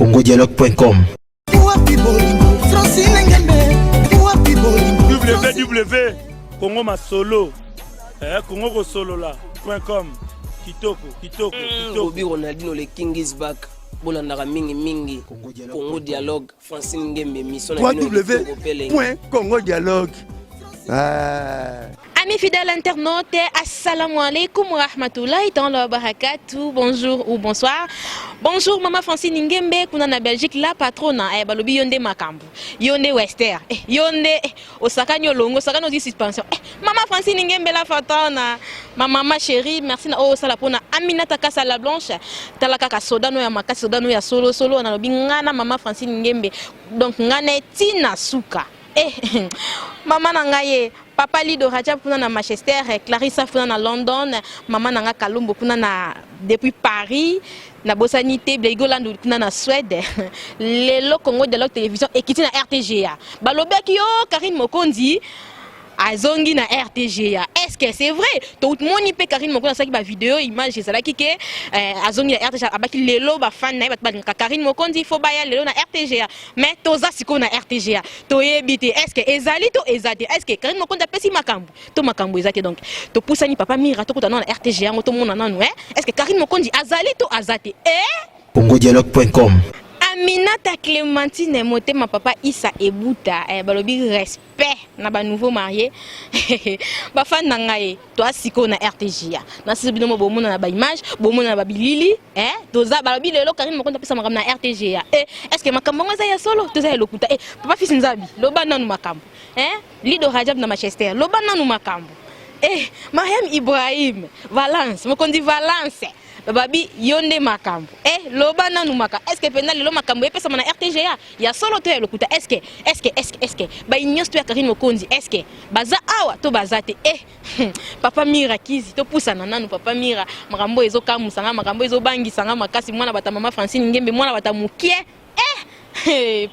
congodialogue.com. www Congo Masolo Congo Solo là.com. Kitoko Bobby Ronaldinho le King is back. Bolandaka mingi Congo Dialogue Francine Ngembe mission www.congodialogue. Amis fidèles internautes, assalamu alaikum wa rahmatullahi wa barakatuh. Bonjour ou bonsoir. Bonjour maman Francine Ngembe, kuna na Belgique la patrona balobi yonde makambu. Yonde Wester. Yonde Osaka nyolongo, Osaka no suspension. Maman Francine Ngembe la patrona. Ma maman chérie, merci na o sala pona Aminata Kasa la blanche. Talaka ka soda no ya makasi soda no ya solo na lobi ngana maman Francine Ngembe. Donc ngana tina suka. Maman nangaye papa Lido Raja puna na Manchester, Clarissa puna na London, maman nanga Kalumbo puna na depuis Paris, na Bosanité Blegoland puna na Suède. Lelo Congo de la télévision ekiti na RTGA. Balobeki yo Karine Mokonzi azongi na RTGA. Est-ce que c'est vrai? Tout le monde peut Karine Mokonzi ça qui ba vidéo image ça là qui que azongi na RTGA abaki lelo ba fan na ba Karine Mokonzi faut baya lelo na RTGA. Mais toza siko na RTGA. To yebite est-ce que ezali to ezate? Est-ce que Karine Mokonzi pesi makambu? To makambu ezate donc. To pusani papa mira to kutana na RTGA moto mona nanu Est-ce que Karine Mokonzi azali to azate? congodialogue.com. Aminata Clémentine moté ma papa Issa Ebuta balobi respect na ba nouveau marié ba fan nangaye to asiko na RTGA na sibino mo bomona na ba image bomona na ba bilili toza balobi lelo Karine Mokonzi pesa makam na RTGA est-ce que makambo ngaza ya solo toza ya lokuta papa fils nzabi loba nanu makambo Lido Rajab na Manchester loba nanu makambo Mariam Ibrahim Valence Mokonzi Valence babi yonde makambo loba nanu maka est-ce que pena lelo makambo epesa na RTGA ya solo to ya lokuta est-ce que ba ignos to ya Karine Mokonzi est-ce que baza awa to bazate papa mira kizi to pusana nanu papa mira makambo ezo kamusanga makambo ezo bangisanga makasi mwana bata mama Francine Ngembe mwana bata mukie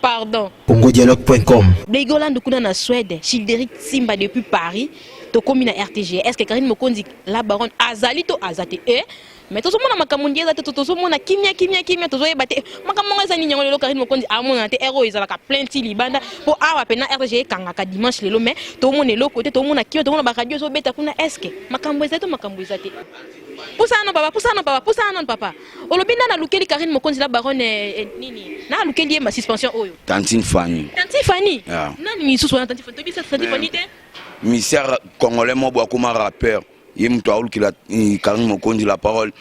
pardon congodialogue.com. Blegoland kuna na Suède Childeric Simba depuis Paris to komi na RTGA. Est-ce que Karine Mokonzi la baronne azali to azate mais tout le monde a makamundi ezate tout le monde a kimia tout le monde makamonga ezani nyango lelo Karine Mokonzi amona te héros ezalaka plein ti libanda po awa pena RTGA kangaka dimanche lelo mais tout le monde est côté tout le monde a kio tout le monde ba radio zo beta kuna est-ce que makambo ezate pusana papa olobinda na lukeli Karine Mokonzi la baronne nini na lukeli ma suspension oyo Tantine Fanny nani misusu na Tantine Fanny to Tantine Fanny te misère congolais mo bwa comme rappeur yemto aulukila Karine Mokonzi la parole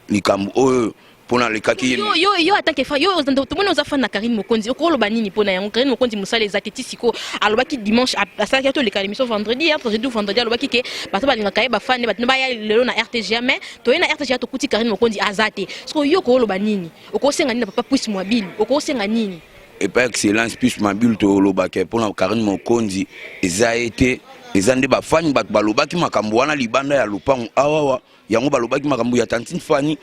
likambo oyo pona lekaki yo attaque fa yo tout monde oza fan na Karine Mokonzi okoloba nini pona yango Karine Mokonzi musala ezateti siko alobaki dimanche à ça to le émission vendredi vendredi alobaki ke bato balinga kaye ba fan bato ba ya lelo na RTGA mais to na RTGA to kuti Karine Mokonzi azate siko yo koloba nini okosenga nini papa puisse mobile okosenga nini et par excellence puisse mobile to lobaka pona Karine Mokonzi ezaete ezande ba fan bato balobaki makambo wana libanda ya lupango awawa yango balobaki makambo ya Tantine Fanny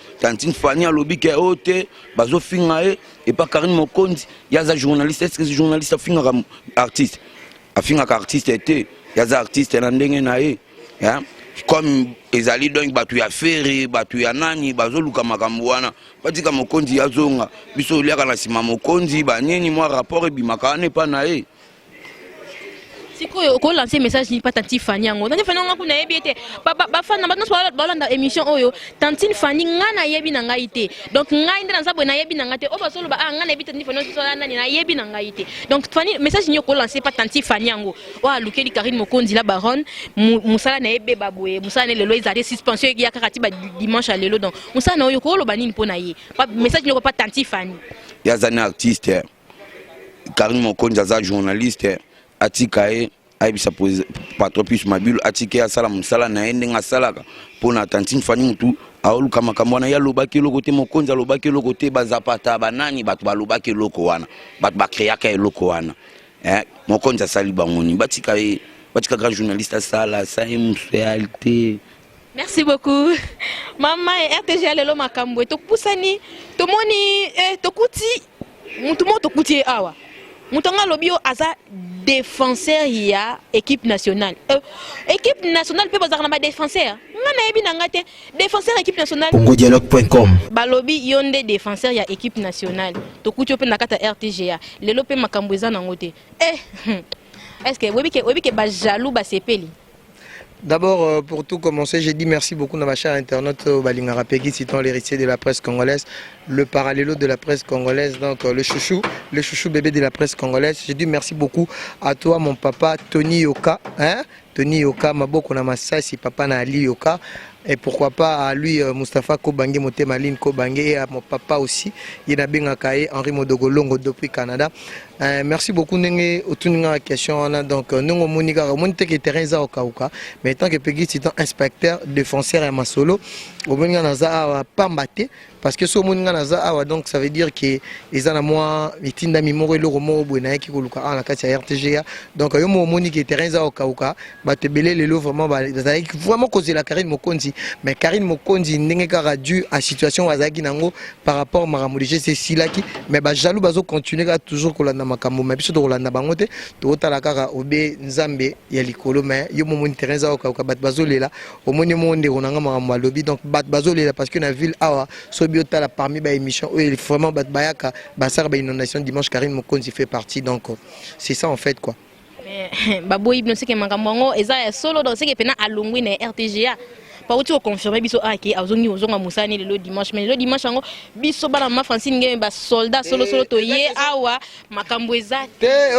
alobi ke ote bazo finga et pas Karine Mokonzi yaza journaliste est-ce que journaliste afinga comme artiste afinga ka artiste était yaza artiste na ndenge na comme ezali donc batu ya fere batu ya nani bazo luka makambo wana batika Mokonzi yazonga biso liaka na sima Mokonzi baneni moi rapport bimaka ne pa na siko ko lancer message ni pas Tantine Fanny yango Tantine Fanny ngakuna yebiete ba fan na batno balanda émission oyo Tantine Fanny ngana yebi na ngaite donc ngai ndana sabo na yebi na ngate o basolo ba ngana yebi Tantine Fanny so nani na yebi na ngaite donc Fanny message ni ko lancer pas Tantine Fanny yango wa lukeli Karine Mokonzi la baronne musala na yebe baboye musala lelo ezate suspension ya kakati ba dimanche lelo donc musala na oyo ko loba nini pona ye pas message ni ko pas Tantine Fanny yazana artiste Karine Mokonzi za journaliste atikae aibisa patron plus mobile atike asala musala na ende ngasalaka pona Tantine Fanny mutu aoluka makambo wana ya lobaki loko te Mokonzi alobaki loko te bazapata banani bato balobaki loko wana bato bakreaka eloko wana Mokonzi asali bangoni batika grand journaliste asala ça musualité. Merci beaucoup maman RTGA lelo makambo to pusani to moni to kuti mutu mo to kuti awa mutonga lobio aza défenseur ya équipe nationale. Équipe nationale peut pas avoir défenseur. Défenseur équipe nationale. congodialogue.com. Balobi yonde défenseur ya équipe nationale. Tokuti ope nakata RTGA. Lelo pe makambo eza nango te. Est-ce que webi ke ba jaloux ba sepeli? D'abord, pour tout commencer, j'ai dit merci beaucoup à ma chère internaute Balingara Peggy, citant l'héritier de la presse congolaise, le parallélo de la presse congolaise, donc le chouchou bébé de la presse congolaise. J'ai dit merci beaucoup à toi, mon papa Tony Yoka, Tony Yoka, Maboko Namasasi, papa Nali Yoka. Et pourquoi pas à lui, Mustafa Kobange, Motemaline Kobange, et à mon papa aussi, Yenabenga Kaye, Henri Modogolongo depuis Canada. Merci beaucoup, Nenge, autour la question. Donc, nous, Monika, on que Teresa Okauka, mais tant que Peggy, c'est un inspecteur, défenseur et masolo, au moins, on a pas mbatté. Parce que ce monde donc ça veut dire que les moi itinda mimoro le romo buena qui koluka la katia RTGA donc yo mo moni qui terrain za okauka ba te belé le lo vraiment causer la Karine Mokonzi mais Karine Mokonzi ndenge kara dû à situation wazaki nango par rapport maramudi c'est silaki mais ba jaloux bazo continuer à toujours kolanda makambo mais biso to kolanda bango te to tala kaka obe nzambe ya likolo mais yo mo moni terrain za okauka bat bazo lela au moni monde onanga marambo lobby donc bat bazo lela parce que na ville awa biotala parmi les émissions vraiment bayaka basar inondation dimanche Karine Mokonzi fait partie donc c'est ça en fait quoi mais babo ibno seke makambo eza solo donc seke pena alongwi na RTGA pas où tu confirmer biso aki azongi ozonga musani le dimanche mais le dimanche ngo biso bana ma Francine ngeme ba soldat solo to ye awa makambo eza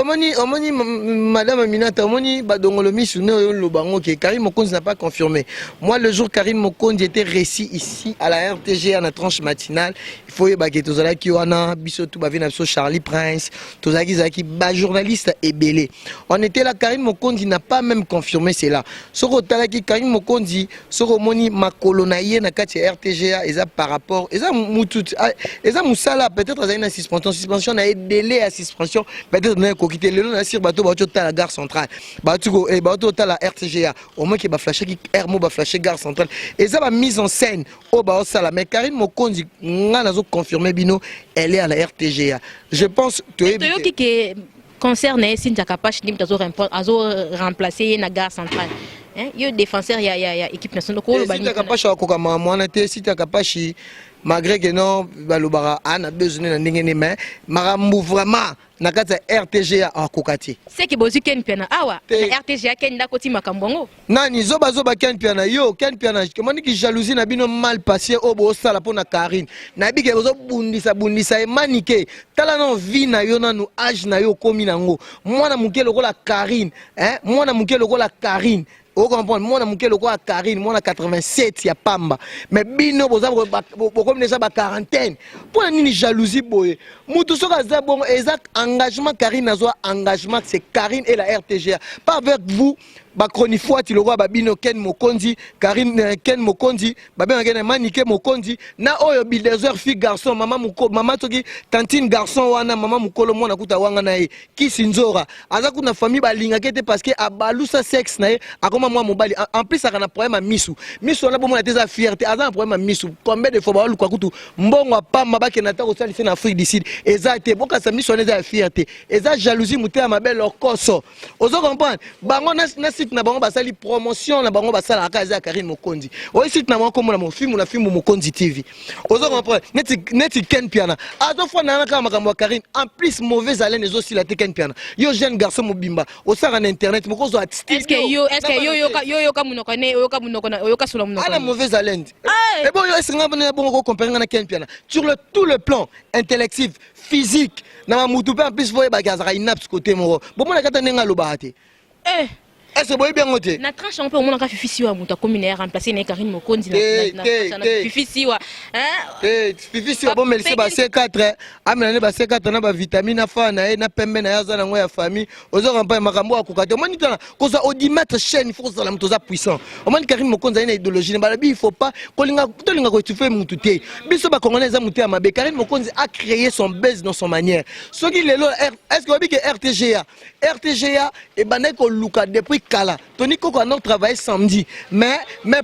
omoni madame Aminata omoni badongolo misu ne lo bango que Karine Mokonzi n'a pas confirmé. Moi le jour Karine Mokonzi était récit ici à la RTG à la tranche matinale il faut que tozala ki wana biso tout ba vina biso Charlie Prince tozaki zaki ba journaliste et belé on était là Karine Mokonzi n'a pas même confirmé cela soko talaki Karine Mokonzi soko moni makolo na ye na kati RTGA eza par rapport eza mutut eza musala peut-être eza une suspension na délai à suspension peut-être na kokité lelo na sir bato bato ta la gare centrale bato bato ta la RTGA au moins que ba flasher ki hermo ba flasher gare centrale eza ba mise en scène au ba sala mais Karine Mokonzi nga nazo confirmer bino elle est à la RTGA je pense ba Cynthia Kapash ko kama mwana te Cynthia Kapash malgré que non balobara ana besoin na ndenge ne mais marambu vraiment na kati RTGA akokati c'est que bozu ken piana awa na RTGA ken ndakoti makambongo nani zoba ken piana yo ken piana comment ki jalousie na bino mal passé obo sala pona Karine na bike bozo bundisa e manike tala non vie na yo nanu âge na yo komi nango mwana muke lokola Karine mwana muke lokola Karine vous comprenez, moi, je suis Karine, moi, 87, il y a Pamba. Mais bino, vous avez déjà la quarantaine. Pour une jalousie, tout ce engagement, Karine a engagement, c'est Karine et la RTGA. Pas avec vous. Bakronifoa ti lokwa babino Ken Mokonzi Karine Ken Mokonzi babena ngene manike Mokonzi na oyo bulldozer fi garçon mama toki tantine garçon wana mama mukolo mwana kuta wanga na ye kisinzora aza kuna famille balinga kete parce que abalusa sexe na ye akoma mwa mobali en plus akana problème à misu on a bomona teza fierté aza un problème à misu combien de fois ba luka kutu mbongo pa mabake na tako sali na Afrique du Sud ezate boka sa misu on eza fierté eza jalousie muté ma belle koso ozo comprendre bango na site na bango basali promotion na bango basala akaza Karine Mokonzi o site na bango komona mo film Mokonzi TV ozo comprendre neti Ken Piana azo fo na naka makambo Karine en plus mauvaise haleine ezo si la Ken Piana yo jeune garçon mobimba o sara na internet moko zo artiste est-ce que yo ka munoko ne yo ka munoko na yo ka solo munoko ana mauvaise haleine et bon yo est-ce nga bon comparer na Ken Piana sur tout le plan intellectif physique na mutu pe en plus voye bagaza inaps côté moro bon mona kata nenga lobate est-ce que bien noté na tranche on peut mon ka fifisi wa muta communaire remplacer na Karine Mokonzi na fifisi wa fifisi wa bon merci ba C4 amena ne ba C4 na ba vitamine fa na na pembe na yaza na ngo ya famille ozo rampa makambo akokata moni tana ko za audimat chaîne il faut ça la mutoza puissant o moni Karine Mokonzi ina idéologie na balabi il faut pas kolinga ko tu fais mutu te biso ba congolais za mutu ya mabe Karine Mokonzi a créé son buzz dans son manière ce qui lelo est-ce que que RTGA et bané ko luka depuis Kala, Tony Koko a travaillé samedi, mais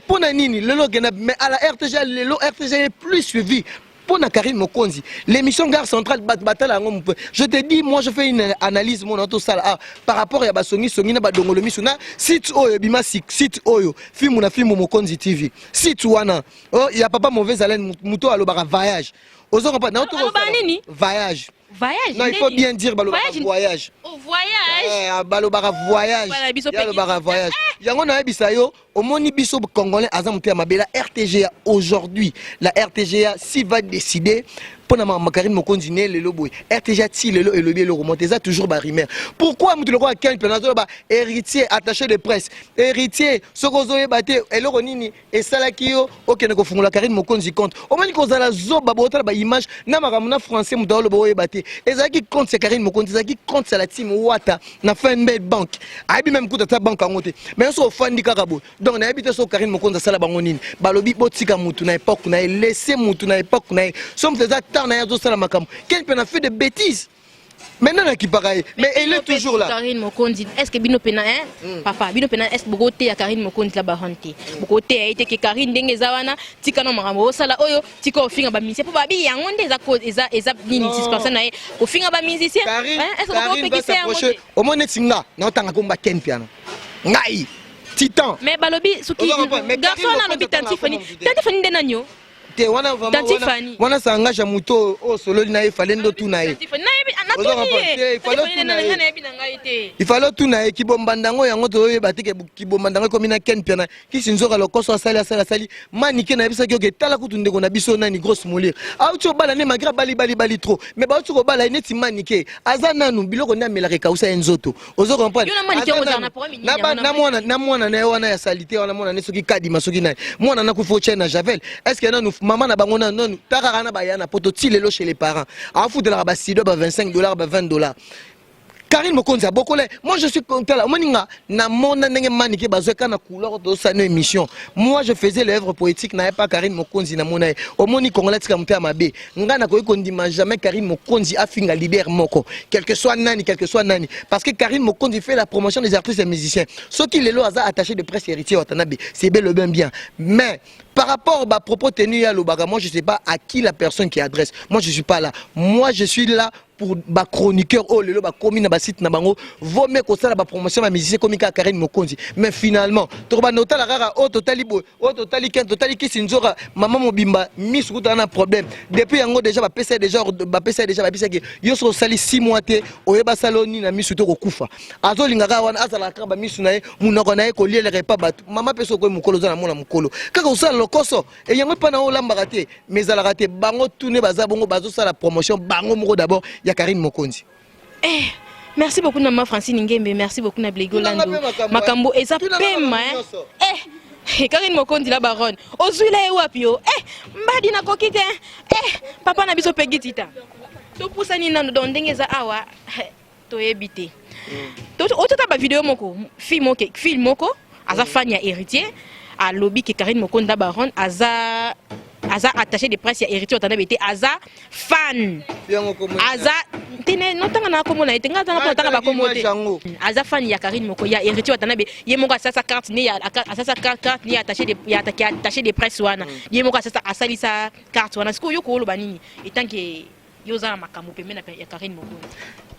pour Nanini, mais à la RTGA, le RTGA est plus suivi pour na Karine Mokonzi l'émission Gare Centrale batala ngo je te dis moi je fais une analyse mon auto sala par rapport à basongi songi na badongolo misuna site oyo bima site oyo film na film Mokonzi TV site wana oh il y a papa mauvaise haleine muto alobaka voyage ozonga pa na auto voyage. Voyage. Non, il faut bien dire balobaka voyage. Au voyage. Balobaka voyage. Balobaka voyage. Yango na yebisa yo, omoni biso congolais azamuté ya mabela RTGA aujourd'hui. La RTGA s'il va décider pour na Karine Mokonzi ne lelo boy. RTGA ti lelo et le bien le remonter ça toujours ba rimer. Pourquoi mutu loko akeni penazo ba héritier attaché de presse. Héritier sokozo yebate eloko nini esalaki yo okene ko fungula Karine Mokonzi compte. Omoni ko zala zoba botala ba image na makamuna français mutu lo boye bate. Ezaki compte c'est Karine Mokonzi, ezaki compte c'est la team Wata na FNB bank. Aibi même coup de ta banque ngote. Mais so fandi kakabo. Donc na habité so Karine Mokonzi sala bango nini. Balobi botika mutu na époque na laissé mutu na époque na. Somme faisait tant na yazo sala makam. Quelqu'un a fait des bêtises. Maintenant qui pareil, mais elle est toujours là. Karine Mokonzi, est-ce que bino pena papa, bino pena est bogote ya Karine Mokonzi la bahante. Bogote a été que Karine ndenge zawana tika no makambo sala oyo tika ofinga ba musicien po babi yango ndeza cause eza nini 6% na ofinga ba musicien. Est-ce que vous pouvez s'approcher au moins singa na otanga komba ken piano. Ngai Titan. Mais balobi suki garçon na lobi Tantifani ndenanyo. Te wana sanga muto o solo na e fallait ndo tu na e. Il fallait tout na e ki bombandango yango to yeba te ki bombandango komi na ken piana ki sinzoka lokoso sali manike na bisa ki tala kutu ndeko na biso na ni grosse molir. A tu bala ne magra bali trop. Mais ba tu ko bala neti manike azana nu biloko na melaka kausa enzoto. Ozo comprendre. Na mwana na wana ya salite wana mwana ne soki kadi masoki na. Mwana na ku fo chena Javel. Est-ce que na maman na bango non takara bayana poto tilelo chez les parents a foutre la ba $6 ba $25 ba $20. Karine Mokonzi a beaucoup là. Moi je suis content là. Moninga na mona ndenge manike bazoka na couleur de sa émission. Moi je faisais l'œuvre poétique na pas Karine Mokonzi na mona. Au moni congolais tika mpe mabe. Nga na ko kondima jamais Karine Mokonzi a finga leader moko. Quel que soit nani parce que Karine Mokonzi fait la promotion des artistes et musiciens. Ceux qui les lo aza attaché de presse héritier Watanabe. C'est bel et bien. Mais par rapport à propos tenus à l'Obaga, moi je sais pas à qui la personne qui adresse. Moi je suis pas là. Moi je suis là pour ba chroniqueur oh lelo ba komi na ba site na bango vaut mieux que ça la promotion ma musicien comme Karine Mokonzi. Mais finalement to ba nota la rara oh totali ki sinzora maman mobimba miss kuta na problème depuis yango déjà ba pesa déjà ba bisa que yo so sali 6 mois te oyeba saloni na miss to ko kufa azo lingaka wana azala ka ba miss na ye munoko na ye ko liele repa batu mama peso ko mukolo za na mona mukolo kaka usala lokoso et yango pa na olamba raté mais ala raté bango tourner baza bongo bazo sala promotion bango moko d'abord ya Karine Mokonzi. Merci beaucoup maman Francine Ngembe, merci beaucoup na Blego Lando. Makambo eza pema Karine Mokonzi la baronne. Ozwila e wapi yo? Mbadi na kokite. Papa na biso pegitita. To pusani nanu don ndenge za awa to ebite. To otata ba vidéo moko, film moko, aza fan ya héritier, a lobby que Karine Mokonzi la baronne aza attaché de presse ya héritier otana bete aza fan aza tene notanga na komona etenga tanga tanga ba komote aza fan ya Karine Mokonzi ya héritier otana be ye moko asasa carte ni ya asasa carte ni attaché de presse wana ye moko asasa asalisa carte wana siko yo ko lo banini etanke yo za makambo pemena ya Karine Mokonzi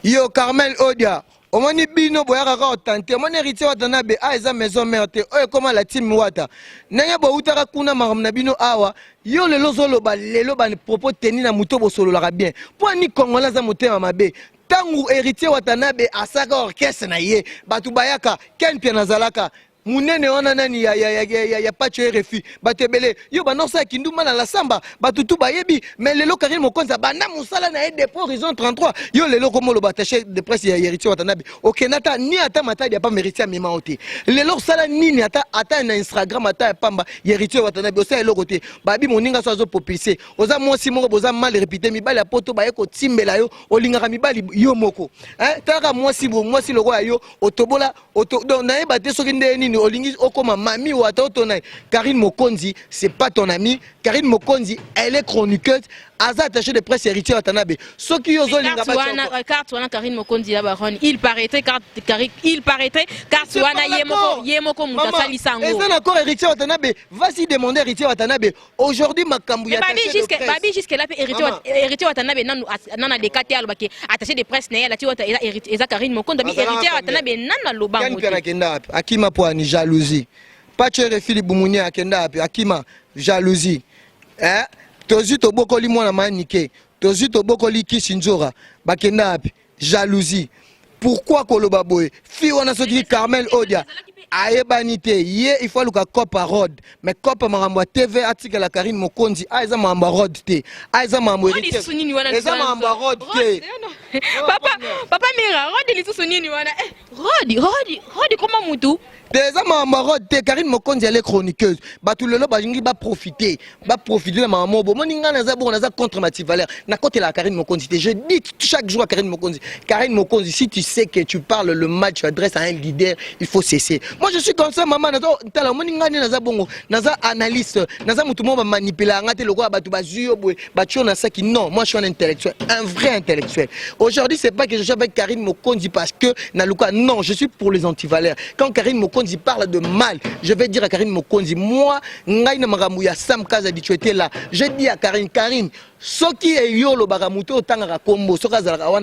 yo Carmel Odia omoni bino boyaka ka otante omoni héritier watana be eza maison mère te oyo koma la team Wata nenge bo utaka kuna maram na bino awa yo lelo zoloba lelo ba propos teni na muto bo solo la bien po ni congolais za motema mabe tangu héritier watana be asaka orchestre na ye batu bayaka ken pia nazalaka munene wana nani ya pacho RFI batebele yo banosa kinduma na la samba batutu bayebi mais lelo Karine Mokonzi banda musala na depuis horizon 33 yo lelo komo lo bataché de presse ya héritier watanabe okenata ni ata matadi ya pa méritier ya mema ote lelo sala nini ata na Instagram ata pamba héritier watanabe osa lelo côté babi moninga so azo populser oza mwasi moko boza mal répété mibali ya poto baye ko timbela yo olingaka mibali yo moko taka mwasi loko yo otobola donc na yeba te soki ndeni nini olingi okoma mami ou ata otona Karine Mokonzi c'est pas ton ami. Karine Mokonzi elle est chroniqueuse aza attaché de presse héritier Watanabe soki yozo linga ba carte wana Karine Mokonzi la baron il paraîtrait carte wana yemoko mutasali sango et ça encore héritier Watanabe vas-y demander héritier Watanabe aujourd'hui makambu ya babi jusque là héritier Watanabe nana de kate alobaki attaché de presse na yala ti wata eza Karine Mokonzi bi héritier Watanabe nana lobango Akima poani jalousie pas chere Philippe Boumounia akenda api Akima jalousie tozu tobokoli mwana manike tozu tobokoli Kisinzora bakenda api jalousie pourquoi koloba boye fi wana soki Carmel Odia ayebanite ye il faut luka kopa rod mais kopa marambo TV article la Karine Mokonzi eza marambo rod te eza marambo héritier eza marambo rod te papa mira rod li sunini wana rod comment mutu Déjà maman rod te Karine Mokonzi elle est chroniqueuse batu lelo bajingi ba profiter de maman bo moninga naza bon naza contre Mati Valère na côté la Karine Mokonzi je dis chaque jour à Karine Mokonzi si tu sais que tu parles le mal tu adresses à un leader il faut cesser. Moi je suis comme ça maman naza tala moninga naza bongo naza analyste naza mutu mo ba manipuler ngate loko batu bazuyo boy batu na saki non moi je suis un intellectuel un vrai intellectuel. Aujourd'hui c'est pas que je suis avec Karine Mokonzi parce que na luka non je suis pour les anti-valeurs. Quand Karine Mokonzi parle de mal, je vais dire à Karine Mokonzi, moi, ngaina maramouya Sam Kaza dit tu étais là. Je dis à Karine, ce qui est yolo baramuto tangara kombo, ce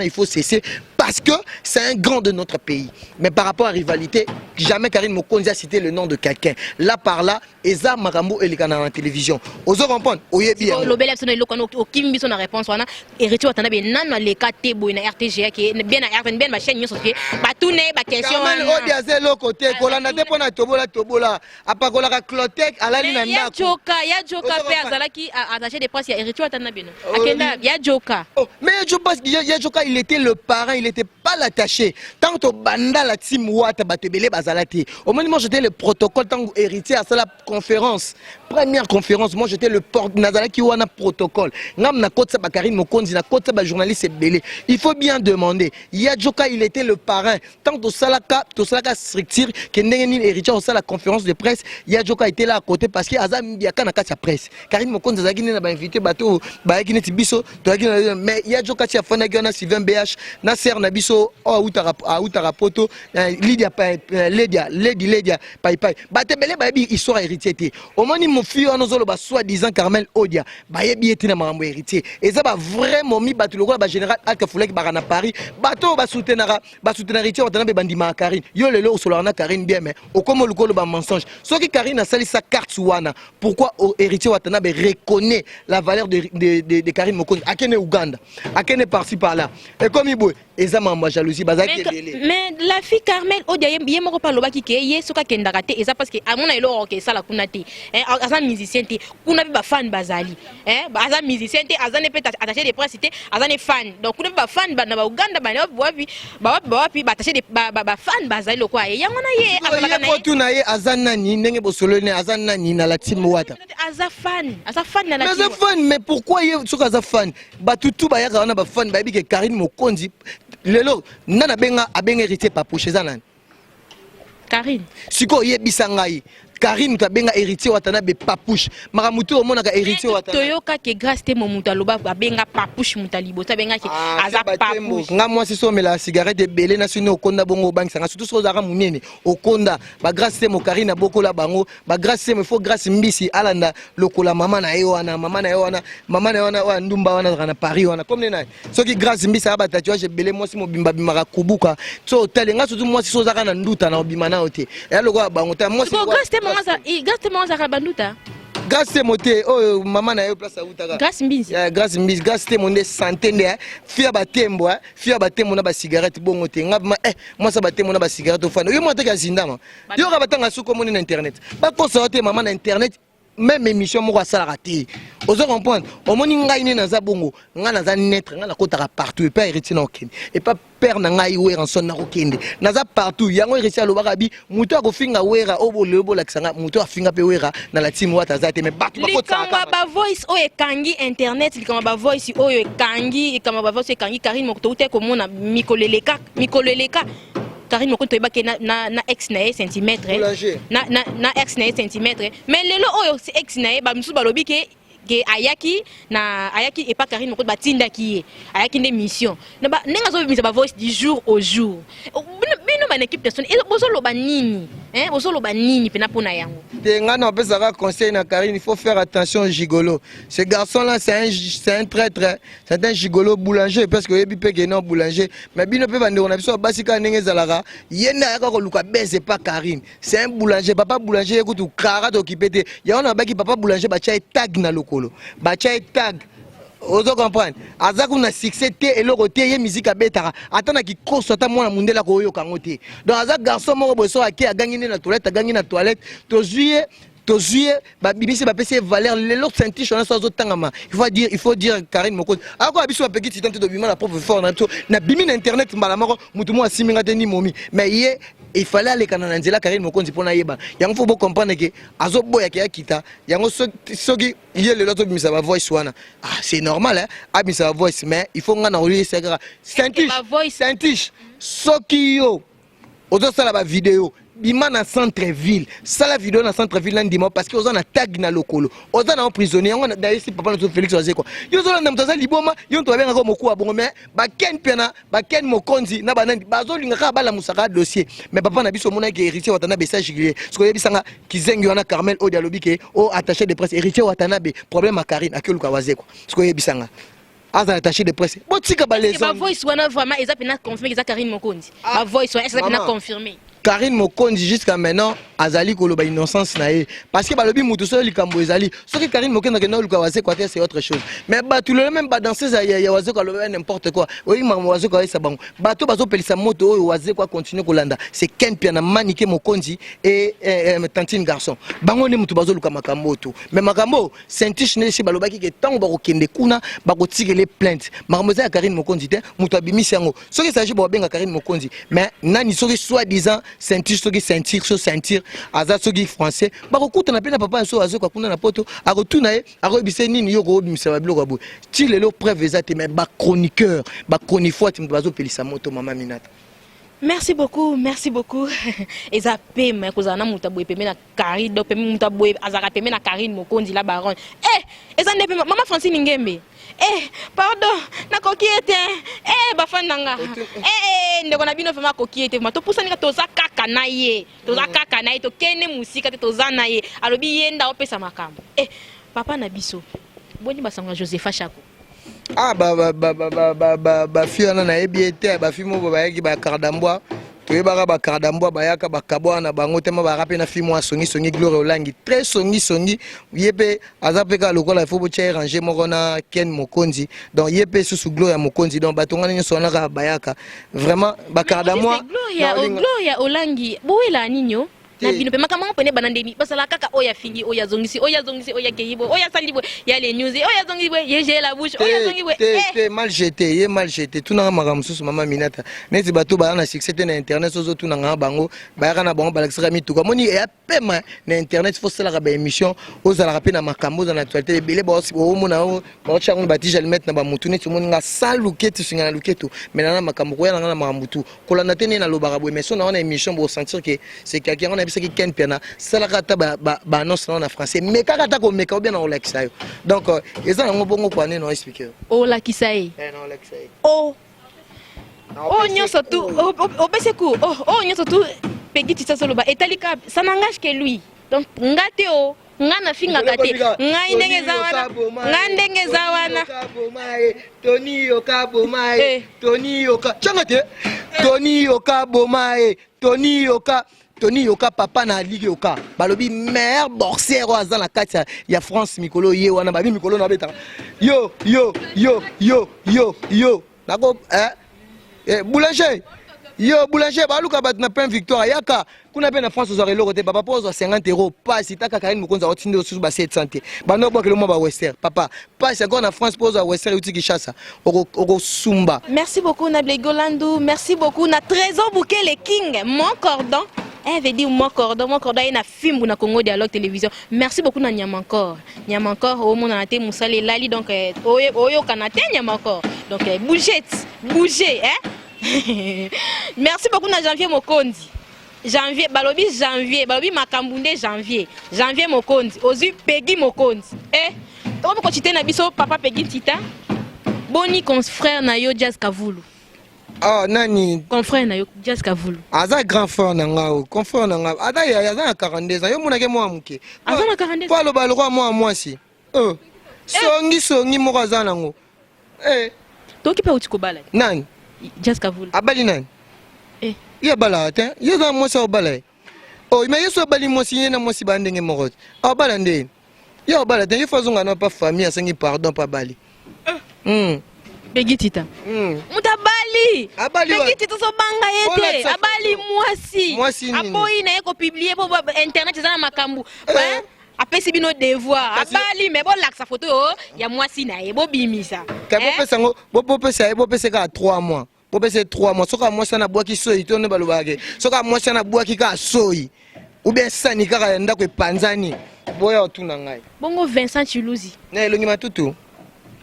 il faut cesser parce que c'est un grand de notre pays. Mais par rapport à rivalité, jamais Karine Mokonzi a cité le nom de quelqu'un. Là par là, Eza Marambo et les canaux en télévision. Ozo comprendre, oye bien. Le bel absolu le kono au kimbi son réponse wana héritier Watanabe nana les kate boy na RTG qui bien na RTN bien ma chaîne nyoso qui ba tourner ba question. Carmel Odia zelo côté kolanda te pona tobola apakola ka clotek alali na ndako. Ya joka pe azalaki attaché des presse ya héritier Watanabe no. Akenda ya joka. Mais je pense que ya joka il était le parrain, il était pas l'attaché. Tant que banda la team Wata batebele bazalati. Au moment j'étais le protocole tant que héritier à la conférence. Première conférence, moi j'étais le porte Nazalaki wana protocole. Ngam na kotsa ba Karine Mokonzi na kotsa ba journaliste belé. Il faut bien demander. Ya joka il était le parrain. Tant que salaka structure que ndengeni héritier au la conférence de presse, ya joka était là à côté parce que azam biaka na kati presse. Karine Mokonzi azaki na ba invité bateau ba yaki neti biso to yaki mais ya joka ti afana gana Sylvain BH na ser na biso o utara poto Lydia pai batebele ba bi histoire héritier té. Au moni mon fils on ozolo ba soi-disant Carmel Odia ba yebi ete na mambo héritier. Et ça ba vraiment mi batu lokola ba général Alka Foulek ba na Paris bato ba soutenara héritier Watanabe bandima Karine. Yo lelo solo na Karine bien mais au comme lokolo ba mensonge. Soki Karine a sali sa carte wana pourquoi héritier Watanabe reconnaît la valeur de Karine Mokonzi akene Uganda akene par-ci par-là et comme iboy ezama ma jalousie bazaki mais la fille Carmel Odia yemoko palobaki ke yesoka kendaka te eza parce que amona elo ke sala kuna te aza musicien te kuna ba fan bazali aza musicien te aza ne peut attacher des presse te aza ne fan donc kuna ba fan na ba Uganda ba wapi ba attacher des ba fan bazali lokwa yango na ye azala na ye na ye aza nani ndenge bosolo ne aza nani na la team Wata aza fan na la team aza fan mais pourquoi ye soka aza fan ba tutu ba yaka wana ba fan ba bi ke Karine Mokonzi lelo nana benga abenga héritier papouche za nani Karine siko yebisa ngai Karine tabenga héritier Watanabe papouche maramuto omonaka héritier Watanabe toyoka ke grâce te momuta loba abenga papouche mutalibo tabenga ke aza papouche nga mwasi so mela cigarette belé na sino okonda bongo bank sanga surtout so zaka munene okonda ba grâce te mo Karine bokola bango ba grâce te me faut grâce mbisi alanda lokola mama na yo wana wa ndumba wana na Paris wana comme nena soki grâce mbisi aba tatouage belé mwasi mo bimba bimaka kubuka so talenga surtout mwasi so zaka na nduta na obimana ote ya lokola bango ta mwasi grâce moté oh maman na yo place à utaka grâce mbisi monde santé nde fia batembo na ba cigarette bongo te ngaba moi ça batembo na ba cigarette ofana yo mo taka zindama yo ka batanga suko moni na internet ba consulter maman na internet même émission moko sala raté ozo comprendre au moni ngai ne naza bongo nga naza naître nga na kotaka partout et pas héritier na okende et pas père na ngai wera son na okende naza partout yango héritier alobaka bi muto akofinga wera obolebo lakisanga muto afinga pe wera na la team Wata zate mais batu bakotaka ba voice o ekangi internet likama ba voice oyo ekangi Karine Mokonzi te komona mikoleleka Karine Mokonzi to ebake na ex na centimètre na ex na centimètre mais lelo oyo c'est ex na ba musu balobi ke ayaki et pas Karine Mokonzi batinda ki ayaki des missions na nenga zo bimisa ba voice du jour au jour bino ba équipe personne et bozo loba nini bozo loba nini pena pona yango te ngana opesaka conseil na Karine, il faut faire attention gigolo. Ce garçon là c'est un traître, c'est un gigolo boulanger parce que yebi pe non boulanger mais bino pe bande on a biso basika ndenge zalaka yenda yaka ko luka bese pas Karine, c'est un boulanger papa boulanger ekutu kara to kipete ya on a baki papa boulanger ba chai tag na lokolo ba chai tag. Ozo comprendre azaku na succès te eloko te ye musique abetaka atana ki koso ta mwana mundela ko yoka ngote donc azak garçon moko boso aki agangi na toilette to juillet ba bibisi ba pese valeur les autres sentish on a so tangama il faut dire Karine Mokonzi ako abiso ba petite tante de bima la propre fort na bimi na internet mbala moko mutu mo asiminga te ni momi mais ye il fallait aller kana nzela Karine Mokonzi pona yeba yango faut comprendre que azo boya ki akita yango soki ye le loto bimisa ba voice wana c'est normal hein abimisa ba voice mais il faut ngana oli sekara sentish soki yo ozo sala ba vidéo bima na centre ville sala vidéo na centre ville ndima parce que ozana tag na lokolo ozana prisonnier on d'ailleurs si papa notre Félix Oze quoi yo zo na mtaza liboma yo to benga ko moku abongo mais ba Ken Mokonzi na banandi bazo linga ka bala musaka dossier mais papa na biso mona ke héritier watana be sagilé ce ko yebisanga kizengi wana Carmel o dialobi ke o attaché de presse héritier watana be problème à Karine akoluka waze quoi ce ko yebisanga aza attaché de presse botika balezon ba voice wana vraiment ils a pena confirmer que Karine Mokonzi ba voice wana ça pena confirmer Karine Mokonzi jusqu'à maintenant azali koloba innocence na ye parce que balobi mutu so likambo ezali soki Karine Mokonzi na luka waze quoi c'est autre chose mais tout le même ba danser ya waze quoi n'importe quoi oui maman waze quoi ça bango bato bazo pelisa moto oyo waze quoi continuer kolanda c'est Ken Piana Maniké Mokonzi et Tantine garçon bango ne mutu bazo luka makambo to mais makambo sentish ne si balobaki ke tango ba ko kende kuna ba ko tigele plainte makambo za Karine Mokonzi te mutu abimisi yango soki saji ba benga Karine Mokonzi mais nani soki soi-disant sentir soki sentir aza soki français ba ko kuta na pena papa so azo kwa kuna na poto akotuna ye akobise nini yo ko bimisa ba biloko abo ti lelo preuve ezate mais ba chroniqueur ba chroniqueur ti bazo pelisa moto mama Minata. Merci beaucoup. Eza peme kozana mutabwe peme na Karine do peme mutabwe azaka peme na Karine Mokonzi la baronne. Eza nde peme maman Francine Ngembe. Pardon, na kokiete. Bafandanga. Ndeko na bino fema kokiete. Ma to pousa nika toza kaka na ye. Toza kaka na ye to kene musika te toza na ye. Alobi yenda opesa makambo. Papa na biso. Boni basanga Josepha Chako. Ba fiona na ebiete ba fimo ba yaki ba kardambwa to yebaka ba kardambwa ba yaka ba kabwa na bango tema ba rapé na fimo songi Gloire Olangi très songi yepe azapeka lokola faut boche ranger moko na Ken Mokonzi donc yepe sous Gloire Mokonzi donc batonga nyo sona ka ba yaka vraiment ba kardambwa Gloire Olangi boela ninyo na bino pe makamanga pene banandemi basala kaka oya fingi oya zongisi oya keyibo oya salibo ya les news oya zongibo yeje la bouche oya zongibo te mal jeté tout na makamsusu mama Minata neti bato ba na succès na internet sozo tout na bango ba kana bango balakisaka mituka moni ya pema na internet faut sala ba émission ozala rapena makambo na actualité belé ba o mona o ba changu batija le mettre na ba mutu neti moni nga saluketu singa na luketu mais na makambo ko ya na makambutu kolanda tene na lobaka bo mais so na émission bo sentir que c'est quelqu'un qui Ken Piana salakata ba annonce en français mais kakata ko meka bien on l'exayo donc eza ngo bongo kwa neno expliquer o la kisaye non l'exayo nyoso tu o beseku nyoso tu pegiti sasolo ba etalika ça n'engage que lui donc ngate o ngana finga kate ngai ndenge za wana Tony Yoka changate Tony Yoka bomae Tony Yoka papa na ligue Yoka balobi meilleur boxeur oza na kati ya France mikolo ye wana babi mikolo na beta yo nako boulanger baluka bat na plein victoire yaka kuna pe na France ozore loko te papa pose 50 € pas si taka Karine Mokonzi otinde osusu ba 700 bano kwa kilo mo ba western papa pas encore na France pose à western uti Kinshasa oko sumba. Merci beaucoup Nablé Golandou, merci beaucoup na Trésor Bouquet les King mon cordon. Veut dire mon cordon est na film na Congo Dialogue Télévision. Merci beaucoup na Nyama encore au monde na te musale lali donc oyo kanate Nyama encore donc bougez Merci beaucoup na Janvier Mokondi. Janvier, balobi Makambunde janvier. Janvier Mokondi. Ozu Peggy Mokondi. Comment vous continuez na biso papa Peggy Tita? Boni confrère na yo Jazz Kavulu. Ah nani? Confrère na yo Jazz Kavulu. Aza grand frère na nga, confrère na nga. Ada ya za 42 ans. Yo munake mwa muke. Aza na 42 ans. Kwa lo balwa mwa si. Songi moko aza nango. Toki pa utiko bala. Nani? Jazz Kavulu. Abali nani? Ya bala te. Yo za mwa sa bala. Oh, mais yeso bali mwa si na mwa si bandenge moko. Abala nde. Yo bala te, yo fazonga na pa famille asengi pardon pa bali. Peggy Tita. Mutabali. Abali. Peggy Tita so banga yete. Abali mwasi. Aboyi na yeko publier po internet za na makambu. Apesi bino devoir. Abali mais bon laksa photo ya mwasi na ye bo bimisa. Ka bo pesa ngo, bo pesa ka 3 mois. Bo pesa 3 mois. Soka mwasi na bwaki soyi to ne balobage. Soka mwasi na bwaki ka soyi. Ou bien sani kaka ndako epanzani. Boya otuna ngai. Bongo Vincent Chiluzi. Na elongi matutu.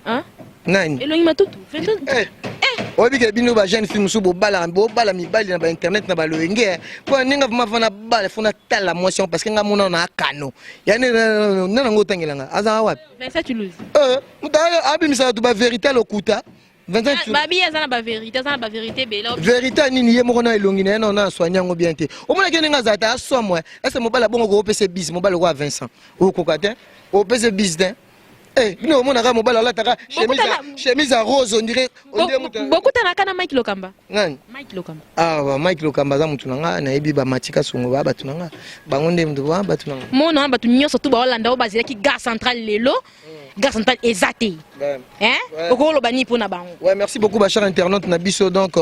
Hein? Nani? Elongi matutu. Vincent. Obi ke bino ba jeune fille musu bo bala mibali na ba internet na ba loenge. Po ninga vama bala fona tala motion parce que nga mona na kano. Yani nana ngotangela nga. Aza wapi? Vincent Chiluzi. Mutaya abi misa tu ba vérité lokuta. Babi azana ba vérité bela. Vérité nini ye moko na elongi na na soigner ngo bien te. O mona ke ninga zata aso moi. Est-ce mobala bongo ko pese bis mobala ko Vincent. O kokate. O pese bis den. Bino mona ka mobala la taka chemise rose on dirait beaucoup tanaka na Mike Lokamba. Ngani? Mike Lokamba. Mike Lokamba za mutu nanga na yebi ba matika songo ba batu nanga. Bangonde mtu ba batu nanga. Mona batu nyonso tu ba Hollanda o bazela ki gare centrale lelo. Gare centrale ezate. Okolo bani pona bango. Ouais, merci beaucoup ba cher internaute na biso donc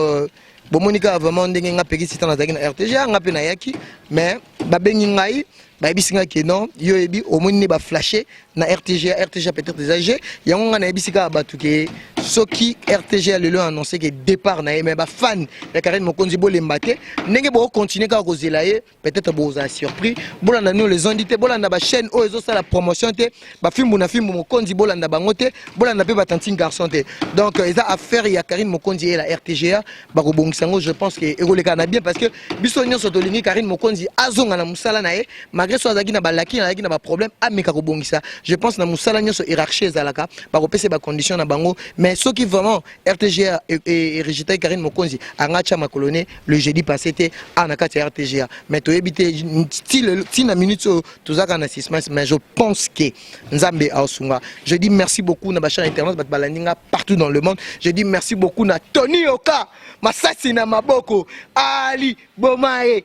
Bomonika vraiment ndenge nga Peggy Tita na zaki na RTG nga pe na yaki mais ba bengi ngai ba bisinga ke non yo ebi omoni ba flasher na RTG peut-être des âgés yango nga na bisika ba tuke soki RTG lelo annoncé que départ na mais ba fan ya Karine Mokonzi bolembate ndenge bo continuer ka kozela ye peut-être bo za surpris bolanda nous les invités bolanda ba chaîne o ezo la promotion te ba film Mokonzi bolanda bango te bolanda pe ba tantine garçon te donc eza affaire ya Karine Mokonzi et la RTG ba ko bongsango je pense que ekoleka na bien parce que biso nyonso tolingi Karine Mokonzi azonga na musala na ye malgré so azaki na balaki na ba problème ameka ko bongisa je pense na musala nyonso hiérarchie ezalaka ba ko pese ba condition na bango mais ceux qui vraiment RTGA et Regita Karine Mokonzi angacha makoloné le jeudi passé était en akati RTGA mais to ebité style na minute tozaka na 6 mois mais je pense que Nzambe aosunga je dis merci beaucoup na ba chaîne internet bat balandinga partout dans le monde je dis merci beaucoup na Tony Oka masasi na maboko Ali Bomae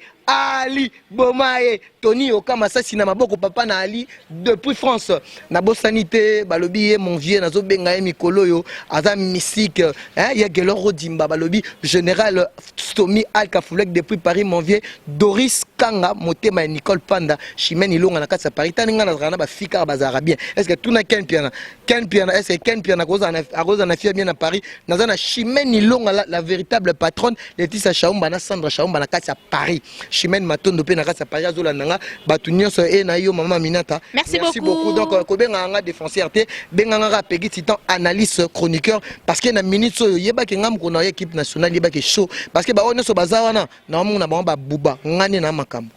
Tony Oka masasi na maboko papa na Ali depuis France na bosanité balobi mon vieux nazo benga mikolo yo aza mystique ya Gelo Rodimba balobi général Stomi Alkafulek depuis Paris mon vieux Doris Kanga motema Nicole Panda Chimène Ilonga na kasa Paris taninga na zana ba fika bazara bien est-ce que tout na Ken Piana est-ce que Ken Piana koza na fia bien à Paris nazana Chimène Ilonga la véritable patronne Laetitia Chaumba na Sandra Chaumba na kasa Paris Chimène Matondo pe na kasa Paris azola nanga batu nyonso e na yo mama Minata merci beaucoup donc ko benga nga défenseur te benga nga Peggy Tita analyste chroniqueur parce que na minute so yeba ke ngam ko na équipe nationale yeba ke show parce que ba ono so bazawana na mo na ba buba ngani na makambo.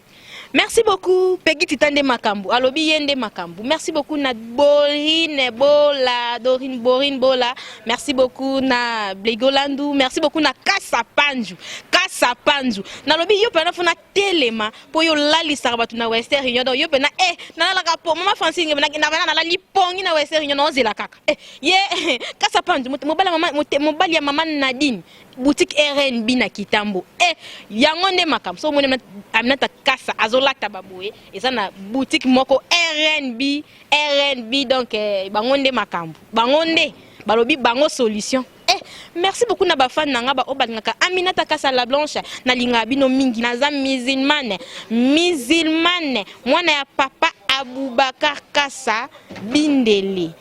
Merci beaucoup Peggy Tita nde makambu alobi yende makambu merci beaucoup na Dorine Bola merci beaucoup na Blegolandu merci beaucoup na Kasa Panju na lobi yo pena fona telema po yo lalisa batu na Western Union donc yo pena na la rapport mama Francine na la lipongi na Western Union no zela kaka ye Kasa Panju mobali ya mama Nadine boutique RNB na Kitambo yango nde makambu so mone Aminata Kasa azolata baboye eza na boutique moko RNB donc bango nde makambu bango nde balobi bango solution merci beaucoup na ba fan nanga ba obangaka Aminata Kasa la blanche na linga bino mingi naza musulmane mwana ya papa Abubakar Kasa Bindele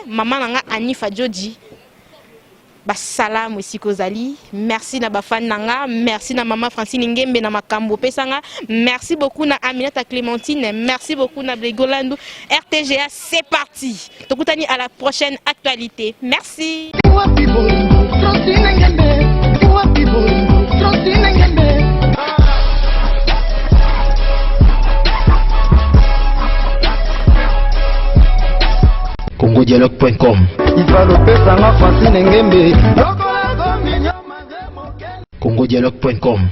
mama nanga Anifa Joji Basalam aussi kozali merci na bafan nanga merci na maman Francine Ngembe na makambo pesanga merci beaucoup na Aminata Clémentine merci beaucoup na Blegolandu RTGA c'est parti tokutani à la prochaine actualité merci. congodialogue.com congodialogue.com